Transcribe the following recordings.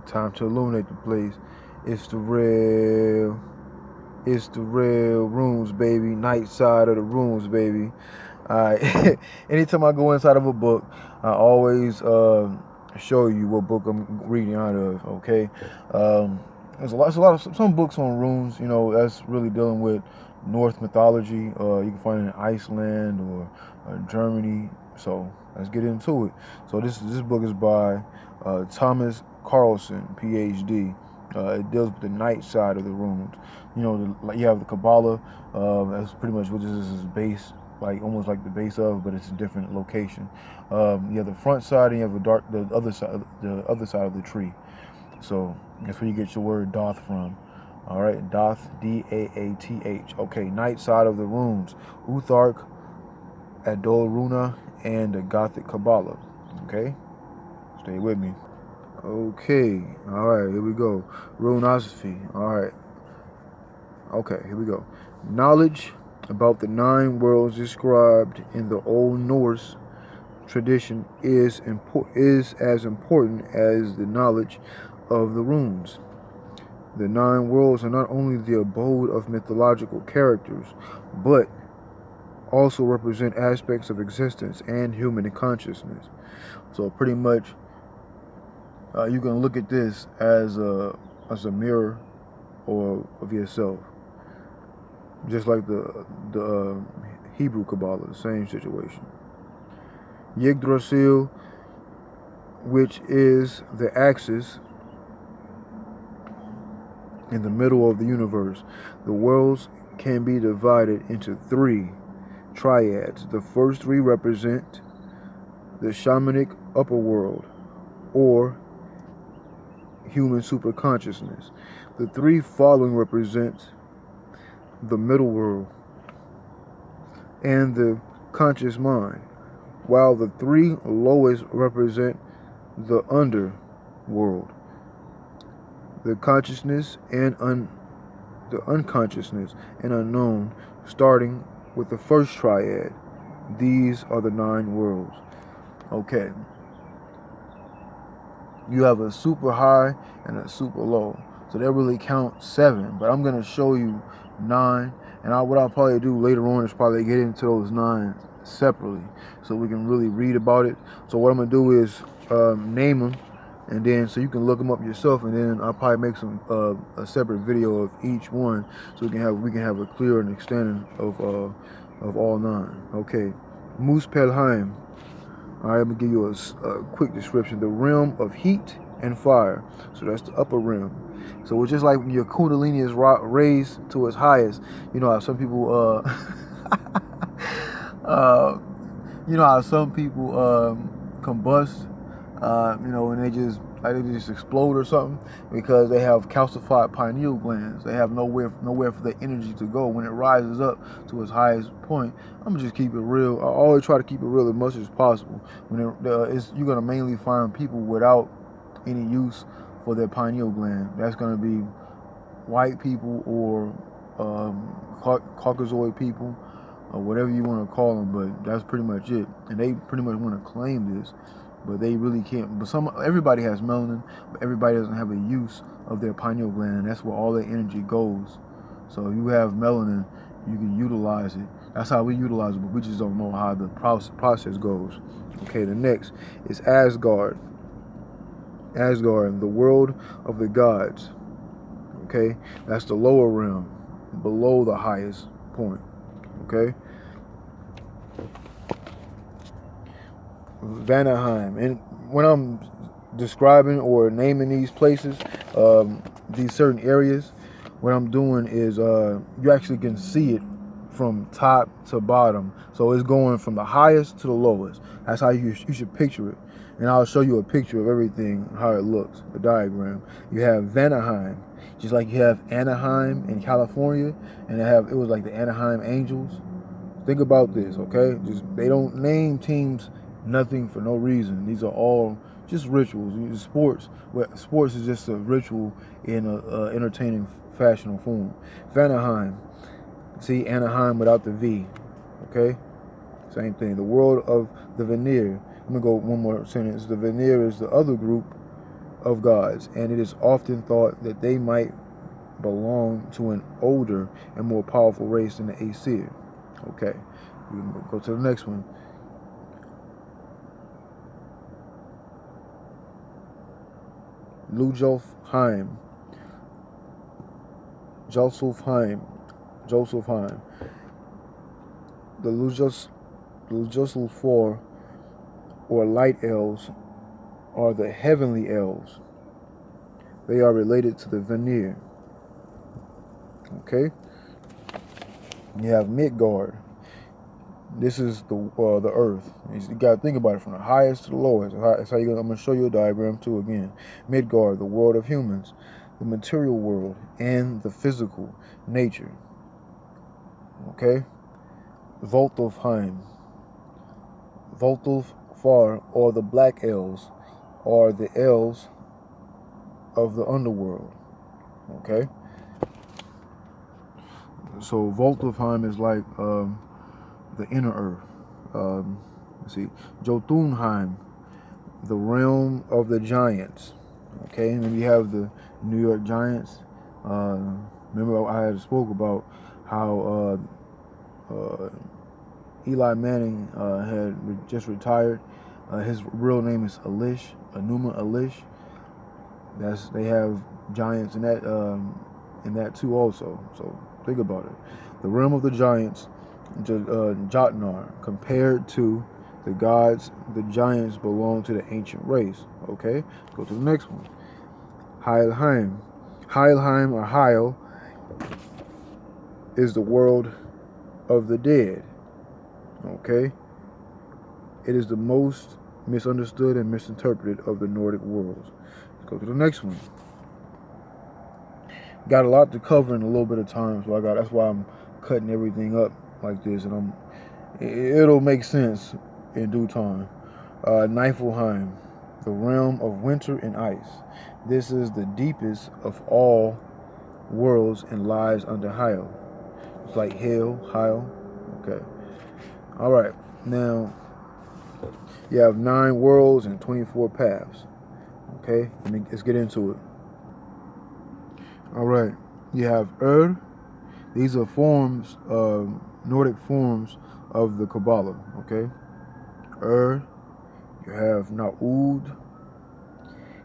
Time to illuminate the place. It's the real rooms, baby. Night side of the rooms, baby. Alright. Anytime I go inside of a book, I always show you what book I'm reading out of. Okay. There's a lot of some books on runes. You know, that's really dealing with Norse mythology. You can find it in Iceland or Germany. So let's get into it. So this book is by Thomas Carlson, PhD. It deals with the night side of the runes. You know, you have the Kabbalah. That's pretty much what this is base, like almost like the base of, but it's a different location. You have the front side, and you have the other side of the tree. So that's where you get your word Doth from. All right, Doth, D-A-A-T-H. Okay, night side of the runes, Uthark, Adol Runa, and the Gothic Kabbalah. Okay, stay with me. Okay, all right, here we go. Runosophy. All right. Okay, here we go. Knowledge about the 9 worlds described in the Old Norse tradition is as important as the knowledge of the runes. The 9 worlds are not only the abode of mythological characters, but also represent aspects of existence and human consciousness. So pretty much, you can look at this as a mirror of yourself. Just like the Hebrew Kabbalah, the same situation. Yggdrasil, which is the axis in the middle of the universe. The worlds can be divided into 3 triads. The first 3 represent the shamanic upper world, or human superconsciousness. The 3 following represent the middle world and the conscious mind, while the 3 lowest represent the underworld, the consciousness and the unconsciousness and unknown, starting with the first triad. These are the 9 worlds. Okay. You have a super high and a super low. So they really count 7, but I'm going to show you 9. And what I'll probably do later on is probably get into those 9 separately so we can really read about it. So what I'm going to do is name them, and then so you can look them up yourself, and then I'll probably make some a separate video of each one so we can have a clear understanding of all 9. Okay. Muspelheim. All right, I'm going to give you a quick description. The realm of heat and fire. So that's the upper realm. So it's just like when your kundalini is raised to its highest. You know how some people, you know how some people combust, you know, and they just explode or something because they have calcified pineal glands. They have nowhere for the energy to go. When it rises up to its highest point, I'm gonna just keep it real. I always try to keep it real as much as possible. When you're gonna mainly find people without any use for their pineal gland. That's gonna be white people or Caucasoid people, or whatever you want to call them. But that's pretty much it. And they pretty much want to claim this, but they really can't. But everybody has melanin, but everybody doesn't have a use of their pineal gland, and that's where all their energy goes. So if you have melanin, you can utilize it. That's how we utilize it, but we just don't know how the process goes. Okay, the next is Asgard. Asgard, the world of the gods. Okay, that's the lower realm, below the highest point. Okay. Vanaheim. And when I'm describing or naming these places, these certain areas, what I'm doing is you actually can see it from top to bottom. So it's going from the highest to the lowest. That's how you should picture it. And I'll show you a picture of everything, how it looks, a diagram. You have Vanaheim, just like you have Anaheim in California, and it was like the Anaheim Angels. Think about this, okay? They don't name teams nothing for no reason. These are all just rituals. Sports is just a ritual in a entertaining fashion or form. Vanaheim, see Anaheim without the V, okay? Same thing. The world of the Veneer. I'm gonna go one more sentence. The Veneer is the other group of gods, and it is often thought that they might belong to an older and more powerful race than the Aesir. Okay, we can go to the next one. Josulfheim. The Lujosulfor, or light elves, are the heavenly elves. They are related to the Vanir. Okay. You have Midgard. This is the earth. You got to think about it from the highest to the lowest. That's how I'm going to show you a diagram too again. Midgard, the world of humans, the material world, and the physical nature. Okay? Voltulfheim. Voltulfar, or the black elves, are the elves of the underworld. Okay? So Voltulfheim is like the inner earth. Let's see, Jotunheim, the realm of the giants. Okay, and then we have the New York Giants. Remember I had spoke about how Eli Manning had just retired. His real name is Enuma Elish. They have giants in that too also. So think about it. The realm of the giants, Jotnar, compared to the gods, the giants belong to the ancient race. Okay, go to the next one. Heilheim. Heilheim, or Heil, is the world of the dead. Okay, it is the most misunderstood and misinterpreted of the Nordic worlds. Let's go to the next one. Got a lot to cover in a little bit of time, so that's why I'm cutting everything up like this, and it'll make sense in due time. Niflheim, the realm of winter and ice. This is the deepest of all worlds and lies under Heil. It's like Heil. Okay. All right. Now you have 9 worlds and 24 paths. Okay. Let's get into it. All right. You have These are forms, Nordic forms of the Kabbalah. Okay. You have Na'ud,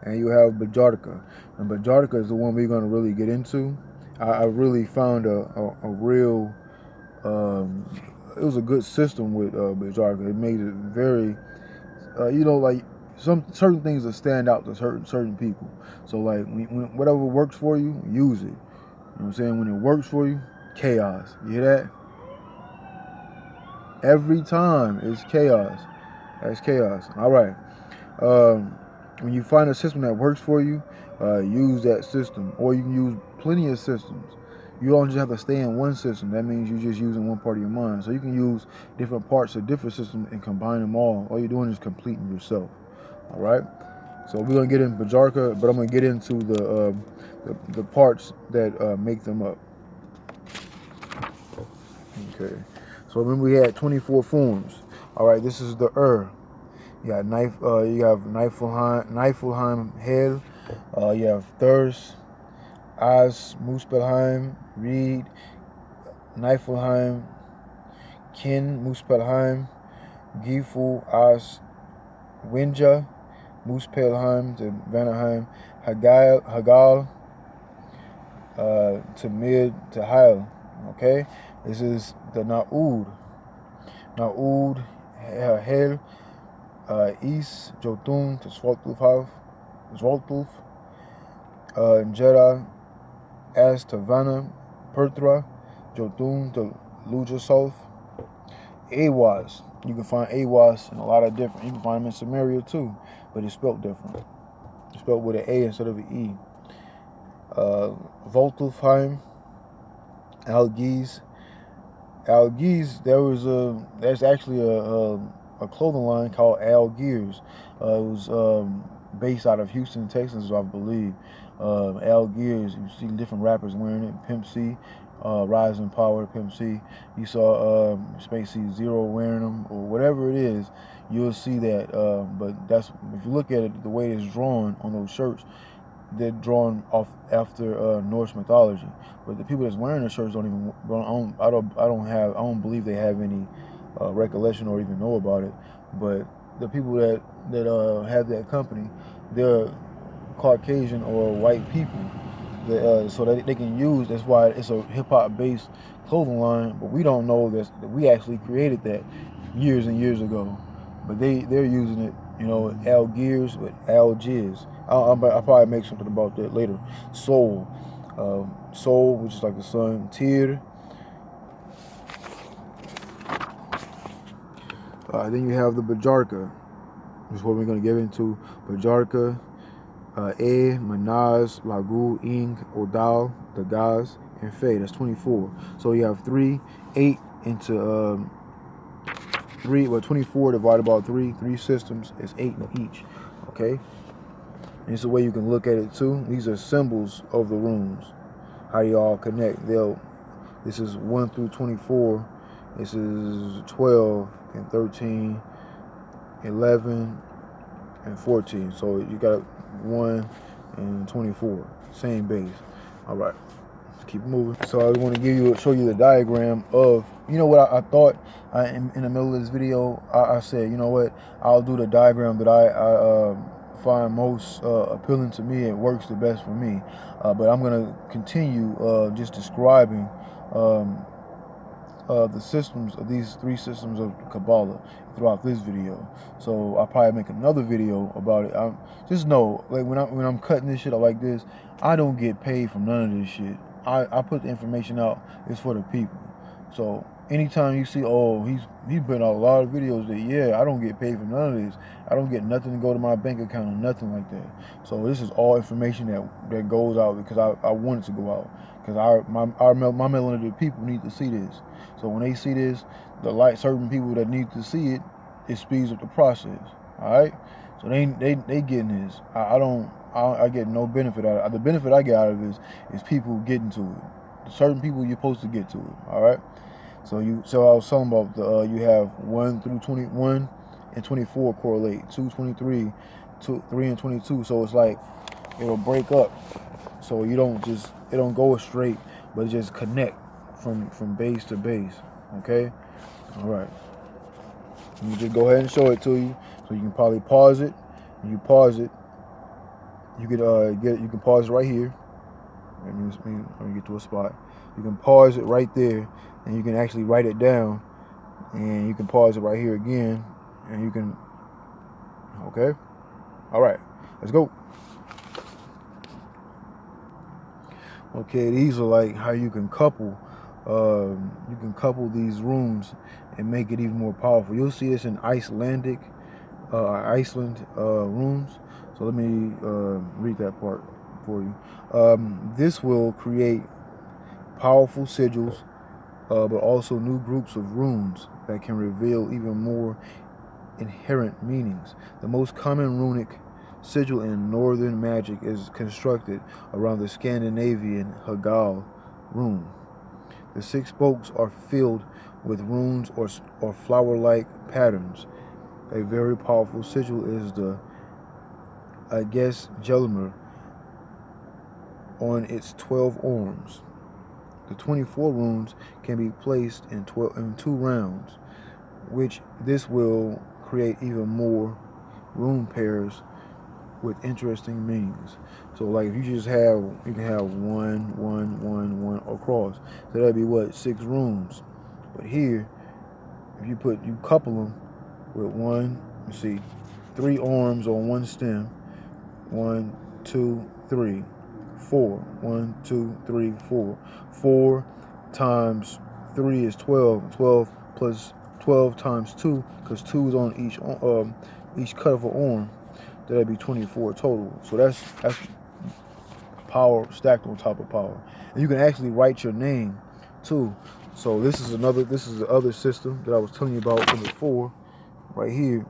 and you have Bajarka. And Bajarka is the one we're going to really get into. I really found a real, it was a good system with Bajarka. It made it very, like some certain things that stand out to certain people. So like when whatever works for you, use it. You know what I'm saying? When it works for you, chaos. You hear that? Every time it's chaos. That's chaos. All right. When you find a system that works for you, use that system. Or you can use plenty of systems. You don't just have to stay in one system. That means you're just using one part of your mind. So you can use different parts of different systems and combine them all. All you're doing is completing yourself. All right. So we're gonna get in Bajarka, but I'm gonna get into the parts that make them up. Okay. So remember we had 24 forms. All right. This is the You got you have Niflheim, Hel. You have Thurs, Muspelheim, Reed, Niflheim, Kin, Muspelheim, Gifu, Winja, Muspelheim to Vanaheim, Hagal to Mid to Heil. Okay, this is the Na'ud, Hel. East, Jotun to Svoltulf, Jera, As to Vanna, Perthra, Jotun to Lujasolf, Awas. You can find Awas in a lot of different, you can find them in Samaria too, but it's spelled different. It's spelled with an A instead of an E. Voltulfheim, Algiz, there's actually a clothing line called Algiers. It was based out of Houston, Texas, I believe. Algiers, you see different rappers wearing it. Pimp C, Rising Power, Pimp C. You saw Spacey Zero wearing them, or whatever it is, you'll see that. But that's, if you look at it, the way it's drawn on those shirts, they're drawn off after Norse mythology. But the people that's wearing the shirts don't even, I don't believe they have any recollection or even know about it. But the people that have that company, they're Caucasian or white people, so that they can use. That's why it's a hip hop based clothing line. But we don't know that we actually created that years and years ago. But they're using it. You know, Algiers, but Algiers. I'll probably make something about that later. Soul, Soul, which is like the sun. Tyr. Then you have the Bajarka, which is what we're going to get into. Bajarka, Manaz, Lagu, Ing, Odal, Dagaz, and Faye. That's 24. So you have 3, 8 into 24 divided by 3 systems is 8 in each. Okay? And it's the way you can look at it too. These are symbols of the runes. How they all connect. This is 1 through 24. This is 12 and 13, 11 and 14. So you got 1 and 24. Same base. All right. Let's keep moving. So I want to show you the diagram of, you know what I thought in the middle of this video. I said, you know what, I'll do the diagram that I find most appealing to me. It works the best for me. But I'm going to continue just describing the systems of these 3 systems of Kabbalah throughout this video. So I'll probably make another video about it. Just know, like when I'm cutting this shit out like this, I don't get paid from none of this shit. I put the information out. It's for the people. So anytime you see, oh, he's putting out a lot of videos, that, yeah, I don't get paid for none of this. I don't get nothing to go to my bank account or nothing like that. So this is all information that goes out because I want it to go out. Because my melanated people need to see this. So when they see this, certain people that need to see it, it speeds up the process. All right. So they getting this. I get no benefit out of it. The benefit I get out of this is people getting to it. Certain people you're supposed to get to it. All right. So I was talking about you have 1 through 21 and 24 correlate. 2, 23, 3 and 22. So it's like it'll break up. So it don't go straight, but it just connect from base to base. Okay. All right. Let me just go ahead and show it to you. So you can probably pause it. When you pause it, you could you can pause it right here. Let me get to a spot. You can pause it right there, and you can actually write it down, and you can pause it right here again, and you can. Okay. All right. Let's go. Okay, these are like how you can couple. You can couple these runes and make it even more powerful. You'll see this in Iceland runes. So let me read that part for you. This will create powerful sigils, but also new groups of runes that can reveal even more inherent meanings. The most common runic sigil in northern magic is constructed around the Scandinavian Hagal rune. The 6 spokes are filled with runes or flower-like patterns. A very powerful sigil is the Gelmer on its 12 arms. The 24 runes can be placed in 2 rounds, which this will create even more rune pairs with interesting meanings. So like if you can have 1, 1, 1, 1 across. So that'd be what, 6 runes. But here, if you couple them with 3 arms on 1 stem. 1, 2, 3, 4. 1, 2, 3, 4. 4 times 3 is 12. 12 plus 12 times 2, because 2 is on each cut of an arm. That'd be 24 total. So that's power stacked on top of power. And you can actually write your name too. So this is the other system that I was telling you about before, right here.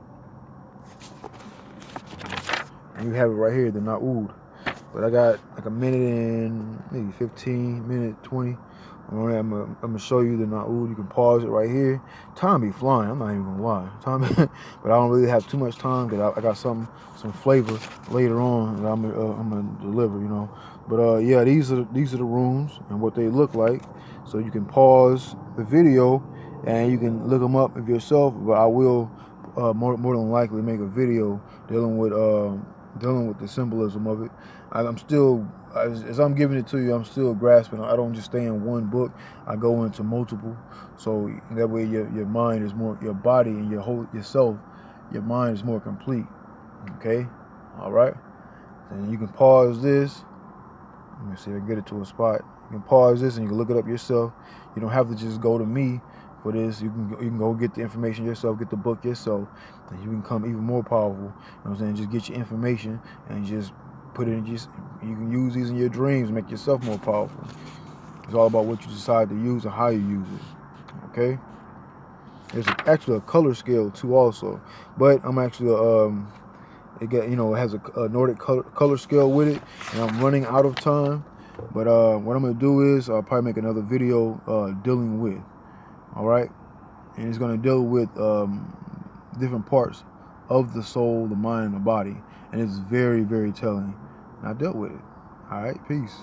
And you have it right here, the Na'ud. But I got like a minute and maybe 15, minute 20 I'm gonna show you the Na'ud. You can pause it right here. Time be flying. I'm not even gonna lie. Time, but I don't really have too much time because I got some flavor later on that I'm gonna deliver. You know. But yeah, these are the rooms and what they look like. So you can pause the video and you can look them up yourself. But I will more than likely make a video dealing with the symbolism of it. I'm still, as I'm giving it to you, I'm still grasping. I don't just stay in one book. I go into multiple, so that way your mind is more, your body and your whole yourself, your mind is more complete. Okay, all right. And you can pause this. Let me see if I can get it to a spot. You can pause this and you can look it up yourself. You don't have to just go to me for this. You can go get the information yourself, get the book yourself, and you can become even more powerful. You know what I'm saying? Just get your information and just put it in. Just you can use these in your dreams, make yourself more powerful. It's all about what you decide to use and how you use it. Okay. There's actually a color scale too, also, but I'm actually it has a Nordic color scale with it, and I'm running out of time. But what I'm gonna do is I'll probably make another video dealing with. All right, and it's gonna deal with different parts of the soul, the mind, and the body, and it's very, very telling. And I dealt with it. All right, peace.